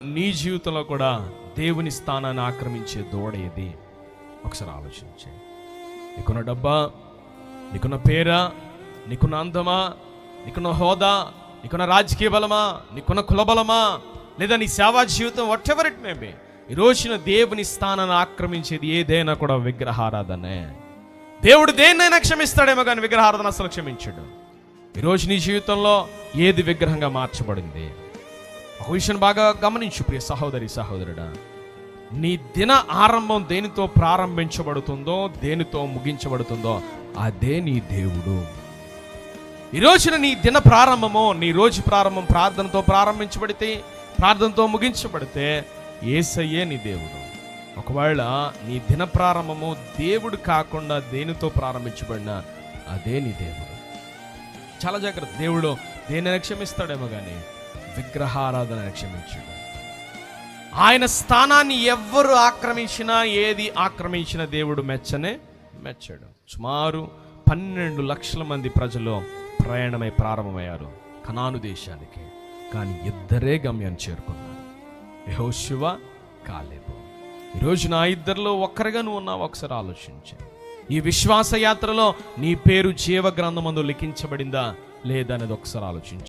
నీ జీవితంలో కూడా దేవుని స్థానాన్ని ఆక్రమించే దూడ ఏది? ఒకసారి ఆలోచించే. నీకున్న డబ్బా, నీకున్న పేరా, నీకున్న అందమా, నీకున్న హోదా, నీకున్న రాజకీయ బలమా, నీకున్న కులబలమా, లేదా నీ సేవా జీవితం, what ever it may be, ఈ రోజున దేవుని స్థానాన్ని ఆక్రమించేది ఏదైనా కూడా విగ్రహారాధనే. దేవుడు దేన్నైనా క్షమిస్తాడేమో కానీ విగ్రహారాధన అసలు క్షమించడు. ఈరోజు నీ జీవితంలో ఏది విగ్రహంగా మార్చబడింది? ఒక విషయం బాగా గమనించు ప్రియ సహోదరి సహోదరుడా. నీ దిన ఆరంభం దేనితో ప్రారంభించబడుతుందో, దేనితో ముగించబడుతుందో అదే నీ దేవుడు. ఈ రోజున నీ దిన ప్రారంభము, నీ రోజు ప్రారంభం ప్రార్థనతో ప్రారంభించబడితే, ప్రార్థనతో ముగించబడితే యేసయ్యే నీ దేవుడు. ఒకవేళ నీ దిన ప్రారంభము దేవుడు కాకుండా దేనితో ప్రారంభించబడినా అదే నీ దేవుడు. చాలా జాగ్రత్త. దేవుడు దేనిని క్షమిస్తాడేమో కానీ విగ్రహారాధన క్షమించాడు. ఆయన స్థానాన్ని ఎవ్వరు ఆక్రమించినా, ఏది ఆక్రమించిన దేవుడు మెచ్చాడు. సుమారు 12 లక్షల మంది ప్రజలు ప్రయాణమై ప్రారంభమయ్యారు కనాను దేశానికి. కానీ ఇద్దరే గమ్యం చేరుకున్నారు, యెహోషువ, కాలేబు. ఈరోజు నా ఇద్దరిలో ఒక్కరిగా నువ్వు ఉన్నావు. ఒకసారి ఆలోచించే. ఈ విశ్వాస యాత్రలో నీ పేరు జీవ గ్రంథమందు లిఖించబడిందా లేదా అనేది ఒకసారి ఆలోచించు.